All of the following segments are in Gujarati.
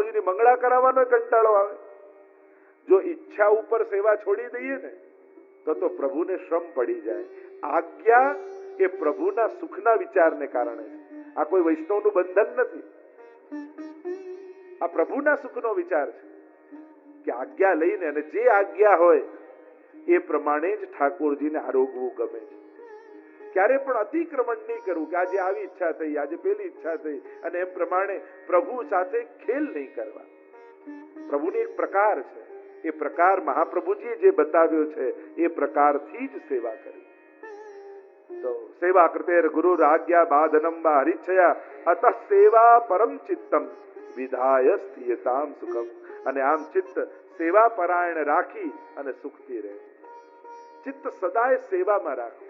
ઠાકોરજીની મંગળા કરાવવાનો કંટાળો આવે. જો ઈચ્છા ઉપર સેવા છોડી દઈએ ને તો પ્રભુને શ્રમ પડી જાય. આજ્ઞા એ પ્રભુના સુખના વિચારને કારણે છે. આ કોઈ વૈષ્ણવનું બંધન નથી, આ પ્રભુના સુખનો વિચાર છે કે આજ્ઞા લઈને, અને જે આજ્ઞા હોય એ પ્રમાણે જ ઠાકોરજીને આરોગવું ગમે છે. ક્યારે પણ અતિક્રમણ નહીં કરવું કે આજે આવી ઈચ્છા થઈ, આજે પેલી ઈચ્છા થઈ, અને એમ પ્રમાણે પ્રભુ સાથે ખેલ નહીં કરવા. પ્રભુની એક પ્રકાર છે, એ પ્રકાર મહાપ્રભુજીએ જે બતાવ્યો છે એ પ્રકારથી જ સેવા કરી. તો સેવા કૃતેર ગુરુર આજ્ઞા બાધનમ વા હરિચ્છયા અતઃ સેવા પરમ ચિત્તમ વિધાય સ્થિયતામ સુખમ. અને આમ ચિત્ત સેવા પરાયણ રાખી અને સુખથી રહે. ચિત્ત સદાય સેવામાં રાખો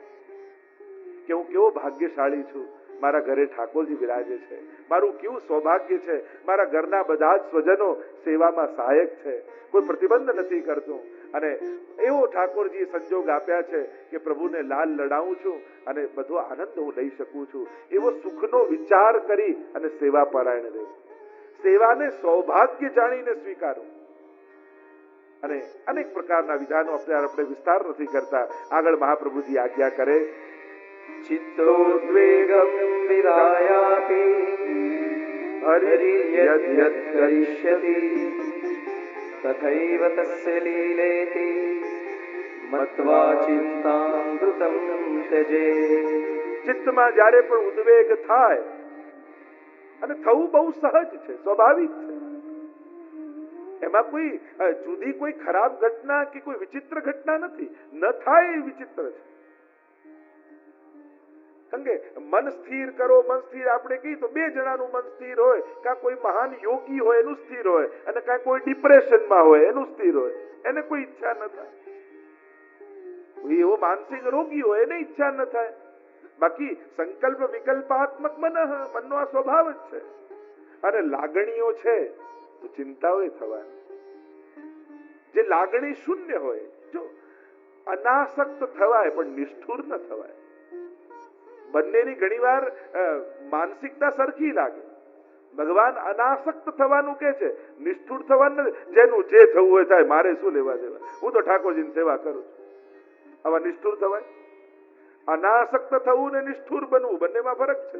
કે હું કેવો ભાગ્યશાળી છું, મારા ઘરે ઠાકોરજી બિરાજે છે, મારું કેવું સૌભાગ્ય છે, મારા ઘરના બધા જ સ્વજનો સેવામાં સહાયક છે, કોઈ પ્રતિબંધ નથી કરતું, અને એવો ઠાકોરજી સંજોગ આપ્યા છે કે પ્રભુને લાલ લડાવું છું અને બધો આનંદ હું લઈ શકું છું. એવો સુખનો વિચાર કરી અને સેવા પરાયણ રહેવું, સેવાને સૌભાગ્ય જાણીને સ્વીકારવું. અને અનેક પ્રકારના વિધાનો આપણે વિસ્તાર નથી કરતા. આગળ મહાપ્રભુજી આજ્ઞા કરે, ચિત્તોદ્વેગમ વિરાયાતિ હરિર્યદ્ યદ્ કરિષ્યતિ તથૈવ તસ્ય લીલેતિ મત્વા ચિત્તામૃતમ ત્યજે. ચિત્તમાં જ્યારે પણ ઉદ્વેગ થાય, અને થવું બહુ સહજ છે, સ્વાભાવિક છે, એમાં કોઈ જુદી કોઈ ખરાબ ઘટના કે કોઈ વિચિત્ર ઘટના નથી. ન થાય એ વિચિત્ર છે. કારણ કે મન સ્થિર કરો, મન સ્થિર આપણે કહીએ તો બે જણાનું મન સ્થિર હોય, કાં કોઈ મહાન યોગી હોય એનું સ્થિર હોય, અને કાં કોઈ ડિપ્રેશનમાં હોય એનું સ્થિર હોય, એને કોઈ ઈચ્છા ન થાય. કોઈ એવો માનસિક રોગી હોય એને ઈચ્છા ન થાય. બાકી સંકલ્પ વિકલ્પાત્મક મનનો આ સ્વભાવ જ છે. અને લાગણીઓ છે તો ચિંતાઓ થવાની. જે લાગણી શૂન્ય હોય, જો અનાસક્ત થવાય પણ નિષ્ઠુર ન થવાય. બંનેની ઘણીવાર માનસિકતા સરખી લાગે. ભગવાન અનાસક્ત થવાનું કે છે, નિષ્ઠુર થવાનું. જેનું જે થવું હોય થાય, મારે શું લેવા દેવા, હું તો ઠાકોરજીની સેવા કરું છું. આવા નિષ્ઠુર થવાય? અનાસક્ત થવું ને નિષ્ઠુર બનવું બંનેમાં ફરક છે.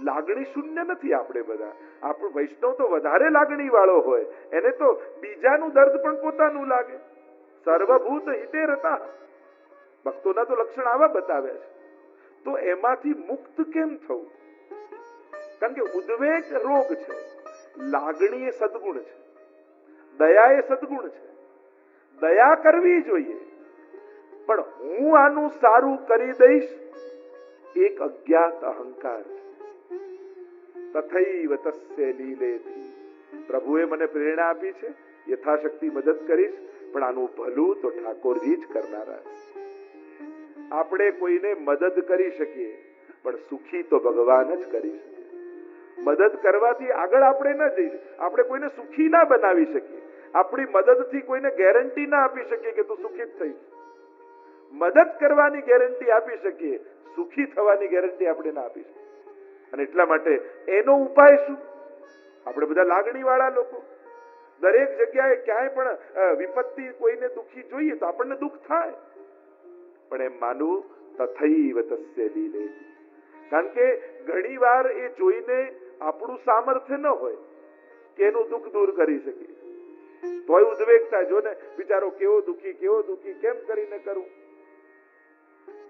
લાગણી શૂન્ય નથી આપણે બધા. આપણો વૈષ્ણવ તો વધારે લાગણી વાળો હોય, એને તો બીજાનું દર્દ પણ પોતાનું લાગે. સર્વભૂત હિતે રતા, ભક્તોના તો લક્ષણ આવા બતાવ્યા છે. તો એમાંથી મુક્ત કેમ થવું? કારણ કે ઉદ્વેગ રોગ છે, લાગણી એ સદગુણ છે, દયા એ સદગુણ છે. દયા કરવી જોઈએ, પણ હું આનું સારું કરી દઈશ એક અજ્ઞાત અહંકાર છે. તથૈવ તસ્ય લીલેતિ. પ્રભુએ મને પ્રેરણા આપી છે, યથાશક્તિ મદદ કરીશ, પણ આનું ભલું તો ઠાકોરજી જ કરનારા છે. આપણે કોઈને મદદ કરી શકીએ, પણ સુખી તો ભગવાન જ કરી શકે. મદદ કરવાથી આગળ આપણે ન જઈ શકીએ, આપણે કોઈને સુખી ના બનાવી શકીએ. આપણી મદદથી કોઈને ગેરંટી ના આપી શકીએ કે તું સુખી જ થઈશ. મદદ કરવાની ગેરંટી આપી શકીએ, સુખી થવાની ગેરંટી આપણે ના આપી શકીએ. અને એટલા માટે એનો ઉપાય શું? આપણે બધા લાગણી વાળા લોકો, દરેક જગ્યાએ ક્યાંય પણ વિપત્તિ, કોઈને દુઃખી જોઈએ તો આપણને દુઃખ થાય, પણ એમ માનવું તથૈવ તસ્ય લીલેતિ. કારણ કે ઘણી વાર એ જોઈને આપણું સામર્થ્ય ન હોય કે એનું દુઃખ દૂર કરી શકીએ, તોય ઉદ્વેગ થાય. જો ને બિચારો કેવો દુઃખી, કેમ કરીને કરું?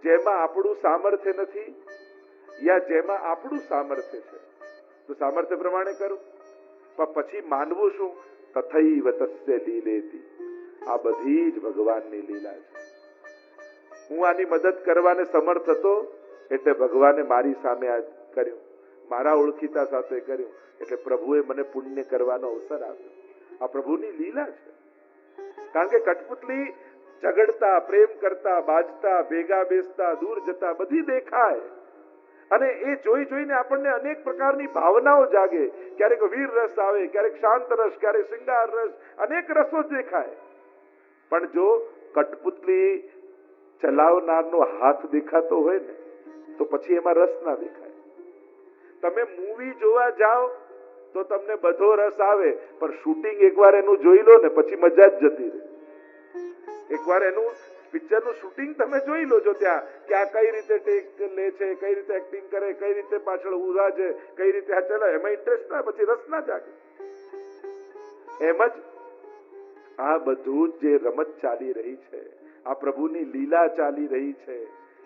જેમાં આપણું સામર્થ્ય નથી, યા જેમાં આપણું સામર્થ્ય છે તો સામર્થ્ય પ્રમાણે કરું, પણ પછી માનવું શું? તથૈવ તસ્ય લીલેતિ. આ બધી જ ભગવાનની લીલા છે. હું આની મદદ કરવાને સમર્થ હતો એટલે ભગવાને મારી સામે આ કર્યું, મારા ઓળખીતા સાથે કર્યું, એટલે પ્રભુએ મને પુણ્ય કરવાનો અવસર આપ્યો. આ પ્રભુની લીલા છે. કારણ કે કઠપુતલી ઝઘડતા, પ્રેમ કરતા, બાજતા, ભેગા બેસતા, દૂર જતા બધી દેખાય, અને એ જોઈ જોઈને આપણને અનેક પ્રકારની ભાવનાઓ જાગે. ક્યારેક વીર રસ આવે, ક્યારેક શાંત રસ, ક્યારેક શૃંગાર રસ, અનેક રસો દેખાય. પણ જો કઠપુતલી ચલાવનારનો હાથ દેખાતો હોય ને તો પછી એમાં રસ ના દેખાય. તમે મૂવી જોવા જાઓ તો તમને બધો રસ આવે, પણ શૂટિંગ એકવાર એનું જોઈ લો ને પછી મજા જ જતી રહે। એકવાર એનું પિક્ચરનું શૂટિંગ તમે જોઈ લો છો ત્યાં કે આ કઈ રીતે ટેક લે છે, કઈ રીતે એક્ટિંગ કરે, કઈ રીતે પાછળ ઉભા છે, કઈ રીતે આ ચાલે, એમાં ઇન્ટરેસ્ટ ના, પછી રસ ના જાગે। એમ જ આ બધું જે રમત ચાલી રહી છે, આ પ્રભુની લીલા ચાલી રહી છે,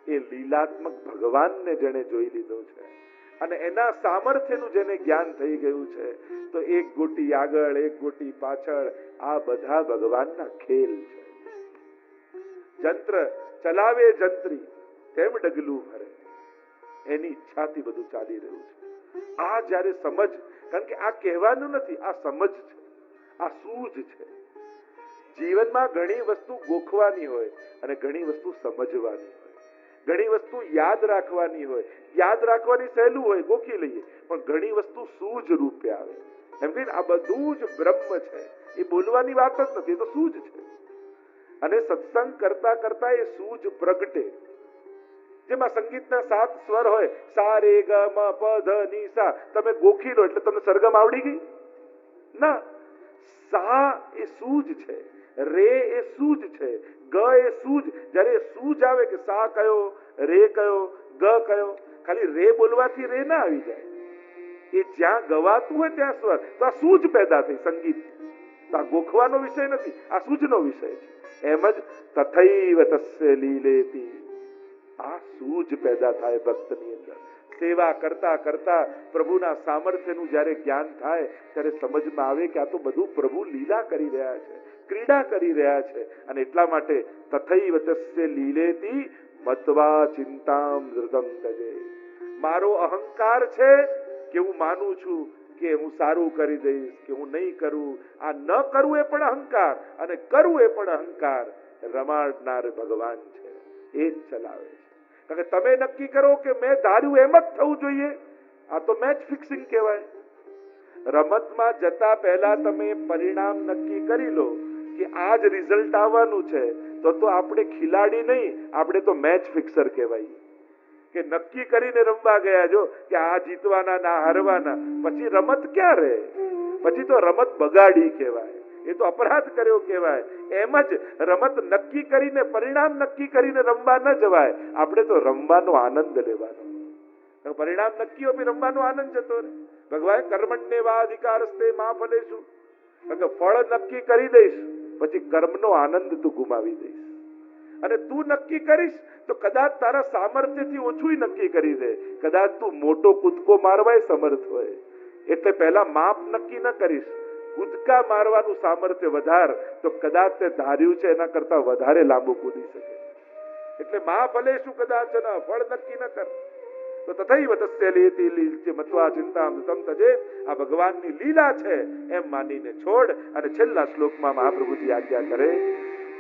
એ લીલાત્મક ભગવાનને જેને જોઈ લીધો છે અને એના સામર્થ્યનું જેને જ્ઞાન થઈ ગયું છે, તો એક ગોટી આગળ એક ગોટી પાછળ આ બધા ભગવાનના ખેલ છે। જંત્ર ચલાવે જંત્રી તેમ ડગલું ભરે, એની ઈચ્છાથી બધું ચાલી રહ્યું છે। આ જ્યારે સમજ, કારણ કે આ કહેવાનું નથી, આ સમજ છે, આ સૂઝ છે। જીવનમાં ઘણી વસ્તુ ગોખવાની હોય અને ઘણી વસ્તુ સમજવાની હોય, ઘણી વસ્તુ યાદ રાખવાની હોય, યાદ રાખવાની સહેલું હોય, ગોખી લઈએ, પણ ઘણી વસ્તુ સૂઝ રૂપે આવે। એમ કે આ બધું જ બ્રહ્મ છે, એ બોલવાની વાત જ નથી, એ તો સૂઝ છે। અને સત્સંગ કરતા કરતા એ સૂઝ પ્રગટે, જેમાં સંગીતના 7 સ્વર હોય, સા રે ગ મ પ ધ ની સા, તમે ગોખી લો એટલે તમને સરગમ આવડી ગઈ ના। સા એ સૂઝ છે, રે એ સૂઝ છે, ગ એ સૂઝ, જ્યારે સૂઝ આવે કે સા કયો, રે કયો, ગ કયો, ખાલી રે બોલવાથી રે ના આવી જાય, એ જ્યાં ગવાતું હોય ત્યાં સ્વર, તો આ સૂઝ પેદા થઈ સંગીત। તો આ ગોખવાનો વિષય નથી, આ સૂઝનો વિષય છે। એમ જ તથૈવ તસ્ય લીલેતિ, આ સૂઝ પેદા થાય ભક્તની અંદર। સેવા કરતા કરતા પ્રભુના સામર્થ્યનું જ્યારે જ્ઞાન થાય ત્યારે સમજમાં આવે કે આ તો બધું પ્રભુ લીલા કરી રહ્યા છે, ક્રીડા કરી રહ્યા છે। અને એટલા માટે તથૈવ તસ્ય લીલેતિ મત્વા ચિંતામ ધૃતમ તજે, મારો અહંકાર છે કે હું માનું છું કે હું સારું કરી દઈશ, કે હું નહીં કરું, આ ન કરવું એ પણ અહંકાર અને કરવું એ પણ અહંકાર, રમાડનાર ભગવાન છે, એ જ ચલાવે છે। કારણ કે તમે નક્કી કરો કે મેં ધાર્યું એમ જ થવું જોઈએ, આ તો મેચ ફિક્સિંગ કહેવાય। રમતમાં જતા પહેલા તમે પરિણામ નક્કી કરી લો કે આ જ રિઝલ્ટ આવવાનું છે, તો આપણે ખિલાડી નહીં, આપણે તો મેચ ફિક્સર કહેવાય। કે નક્કી કરીને રમવા ગયા જો કે આ જીતવાના ના હારવાના, પછી રમત ક્યાં રહે, પછી તો રમત બગાડી કહેવાય, એ તો અપરાધ કર્યો કહેવાય। એમ જ રમત નક્કી કરીને, પરિણામ નક્કી કરીને રમવા ન જવાય, આપણે તો રમવાનો આનંદ લેવાનો। પરિણામ નક્કી હોય રમવાનો આનંદ જતો રહે। ભગવાન કર્મણ્યેવા અધિકારસ્તે મા ફલેષુ, કારણ કે ફળ નક્કી કરી દઈશ પછી કર્મનો આનંદ તું ગુમાવી દઈશ। અને તું નક્કી કરીશ તો કદાચ તારા સામર્થ્યથી ઓછું નક્કી કરી દે, કદાચ તું મોટો કૂદકો મારવાય સમર્થ હોય, એટલે પહેલા માપ નક્કી ન કરીશ, કૂદકા મારવાનું સામર્થ્ય વધાર, તો કદાચ તે ધાર્યું છે એના કરતા વધારે લાંબુ કૂદી શકે। એટલે મા ફલે શું કદાચ ફળ નક્કી ન કર, તો તથૈવ તસ્ય લીલેતિ લીલ્ચે મત્વા ચિંતામ ધૃતમ તજે, આ ભગવાનની લીલા છે એમ માનીને છોડ। અને છેલ્લા શ્લોકમાં મહાપ્રભુજી આજ્ઞા કરે,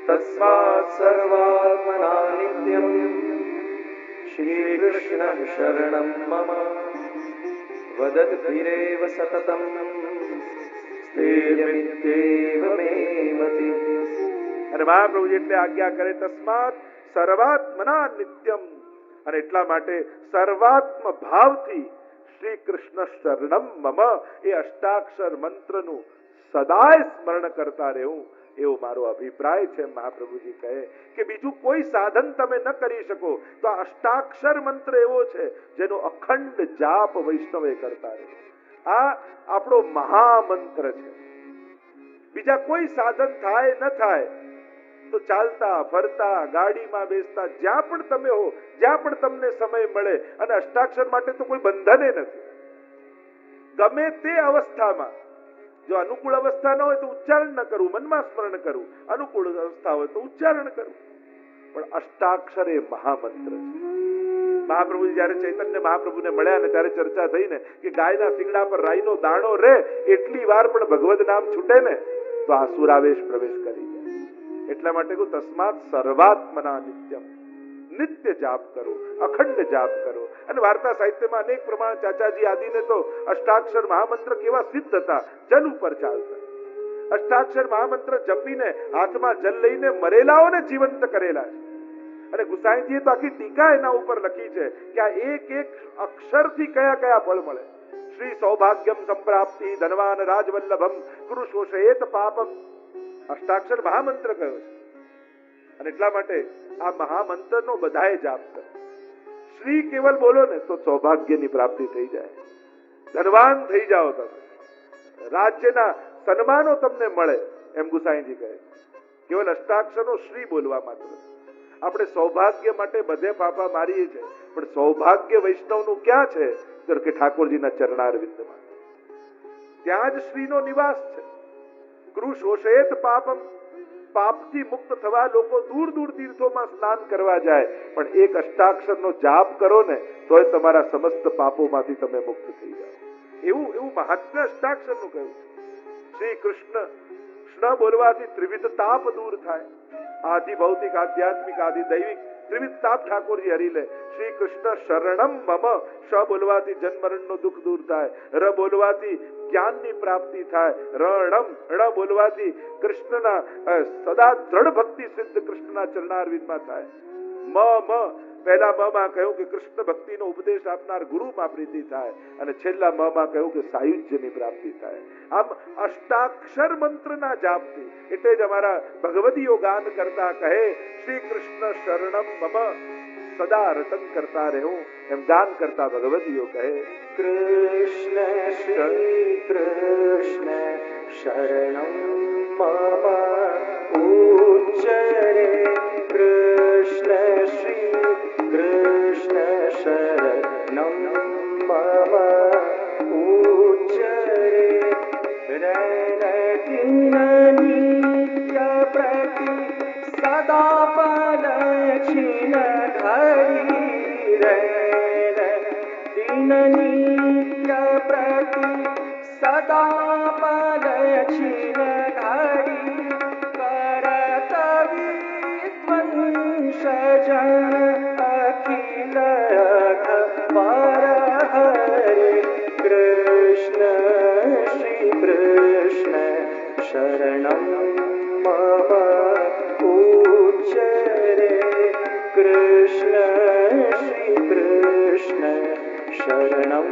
તસ્માत् સર્વાત્મના નિત્યમ શ્રી કૃષ્ણ શરણમ મમ વદદ્ભિરેવ સતતમ સ્થેયમિત્યેવ મે મતિ। અને મહાપ્રભુજી એટલે આજ્ઞા કરે તસ્માत् સર્વાત્મના નિત્યમ, અને એટલા માટે સર્વાત્મ ભાવથી શ્રી કૃષ્ણ શરણમ મમ, એ અષ્ટાક્ષર મંત્રનું સદાય સ્મરણ કરતા રહેવું, એવો મારો અભિપ્રાય છે। મહાપ્રભુજી કહે કે બીજું કોઈ સાધન તમે ન કરી શકો તો આ અષ્ટાક્ષર મંત્ર એવો છે જેનો અખંડ જાપ વૈષ્ણવે કરતા રહે। આ આપણો મહામંત્ર છે। બીજા કોઈ સાધન થાય ન થાય તો ચાલતા ફરતા ગાડીમાં બેસતા જ્યાં પણ તમે હો, જ્યાં પણ તમને સમય મળે, અને અષ્ટાક્ષર માટે તો કોઈ બંધને નથી, ગમે તે અવસ્થામાં, જો અનુકૂળ અવસ્થા ન હોય તો ઉચ્ચારણ ન કરવું, મનમાં સ્મરણ કરવું, અનુકૂળ અવસ્થા હોય તો ઉચ્ચારણ કરવું, પણ અષ્ટાક્ષર એ મહામંત્ર છે। મહાપ્રભુજી જયારે ચૈતન્ય મહાપ્રભુને મળ્યા ને ત્યારે ચર્ચા થઈ ને કે ગાયના શિંગડા પર રાઈનો દાણો રે એટલી વાર પણ ભગવદ નામ છૂટે ને તો આસુરાવેશ પ્રવેશ કરી જાય। એટલા માટે કહું તસ્માત સર્વાત્મના નિત્યમ, નિત્ય જાપ કરો, અખંડ જાપ કરો। અને વાર્તા સાહિત્યમાં અનેક પ્રમાણ ચાચાજી આદિને તો અષ્ટાક્ષર મહામંત્ર કેવા સિદ્ધ હતા, જલ ઉપર ચાલતા, અષ્ટાક્ષર મહામંત્ર જપીને હાથમાં જલ લઈને મરેલાઓને જીવંત કરેલા છે। અને ગુસાઈજીએ તો આખી ટીકા એના ઉપર લખી છે કે આ એક એક અક્ષરથી કયા કયા ફળ મળે। શ્રી સૌભાગ્યમ સંપ્રાપ્તિ ધનવાન રાજવલ્લભમ કુરુ શોષયેત પાપમ અષ્ટાક્ષર મહામંત્ર કયો છે. અને એટલા માટે આ મહામંત્રનો બધાએ જાપ કરો. શ્રી કેવલ બોલો ને તો સૌભાગ્યની પ્રાપ્તિ થઈ જાય, ધનવાન થઈ જાઓ તમે, રાજ્યના સન્માનો તમને મળે એમ ગુસાઈજી કહે. કેવલ અષ્ટાક્ષરનો શ્રી બોલવા માત્ર. આપણે સૌભાગ્ય માટે બધે ફાફા મારીએ છીએ, પણ સૌભાગ્ય વૈષ્ણવનું ક્યાં છે? તો કે ઠાકોરજીના ચરણારવિંદમાં. ત્યાં જ શ્રીનો નિવાસ છે. કૃશોષેત પાપમ, પાપથી મુક્ત થવા લોકો દૂર દૂર તીર્થોમાં સ્નાન કરવા જાય, પણ એક અષ્ટાક્ષરનો જાપ કરો ને તોય તમારા સમસ્ત પાપોમાંથી તમે મુક્ત થઈ જાઓ. એવું મહાત્મ્ય અષ્ટાક્ષરનું કહ્યું છે. શ્રી કૃષ્ણ કૃષ્ણ બોલવાથી ત્રિવિધ તાપ દૂર થાય. આદિ ભૌતિક, આધ્યાત્મિક, આદિ દૈવિક ત્રિવિધ તાપ ઠાકોરજી હરી લે. શ્રી કૃષ્ણ શરણમ મમ, શ બોલવાથી જન્મરણનું દુઃખ દૂર થાય, ર બોલવાથી જ્ઞાનની પ્રાપ્તિ થાય, રણમ ણ બોલવાથી કૃષ્ણના સદા દ્રઢ ભક્તિ સિદ્ધ કૃષ્ણના ચરણારવિંદમાં થાય. મ પહેલા મ માં કહ્યું કે કૃષ્ણ ભક્તિનો ઉપદેશ આપનાર ગુરુમાં પ્રીતિ થાય, અને છેલ્લા મ માં કહ્યું કે સાયુજ્યની પ્રાપ્તિ થાય. આમ અષ્ટાક્ષર મંત્રના જાપથી, એટલે જ અમારા ભગવદીઓ ગાન કરતા કહે શ્રી કૃષ્ણ શરણમ મમ, સદા રટન કરતા રહો એમ ગાન કરતા ભગવદીઓ કહે. કૃષ્ણ શ્રી કૃષ્ણ શરણમ મમ ઉચ્ચરે, કૃષ્ણ શ્રી કૃષ્ણ શરણમ મમ ઉચ્ચરે, નિત્ય પ્રતિ સદા પલક્ષિણ ધરી રે, નિત્ય પ્રતિ સદા પલક્ષિણ ધરી, કરત વિધ્વંસ જન અખિલ પર હરે, કૃષ્ણ શ્રી કૃષ્ણ શરણમ મમ ઉચ્ચરે, કૃષ્ણ શ્રી કૃષ્ણ શરણમ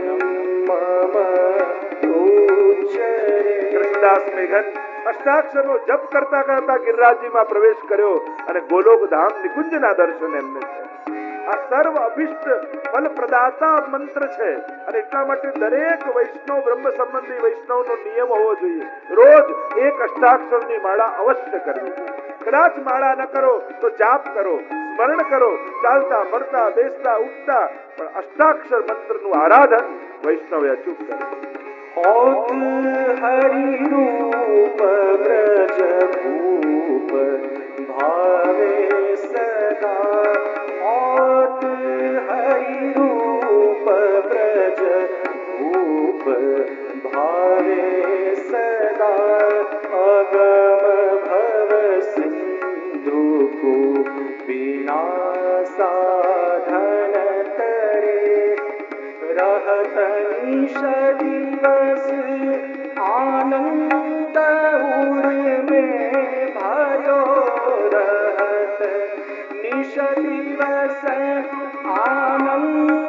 મમ ઉચ્ચરે. કૃષ્ણદાસ મેઘન અષ્ટાક્ષરનો જપ કરતા કરતા ગિરિરાજજીમાં પ્રવેશ કર્યો અને ગોલોક ધામ નિકુંજના દર્શન એમને છે. આ સર્વ અભિષ્ટ ફલ પ્રદાતા મંત્ર છે, અને એટલા માટે દરેક વૈષ્ણવ બ્રહ્મ સંબંધી વૈષ્ણવનો નિયમ હોવો જોઈએ, રોજ એક અષ્ટાક્ષરની માળા અવશ્ય કરવી જોઈએ. કદાચ માળા ન કરો તો જાપ કરો, સ્મરણ કરો, ચાલતા ફરતા બેસતા ઉઠતા, પણ અષ્ટાક્ષર મંત્રનું આરાધન વૈષ્ણવે અચૂક કરે. હોત હરિ રૂપ બ્રજ ભૂપ ભાવે સદા, હોત હરિ રૂપ બ્રજ ભૂપ ભાવે સદા, અગમ ભવ સિંધુ કો વિના સાધન કરે, रहत निश दिवस आनंद उर में भयो, रहत निश दिवस आनंद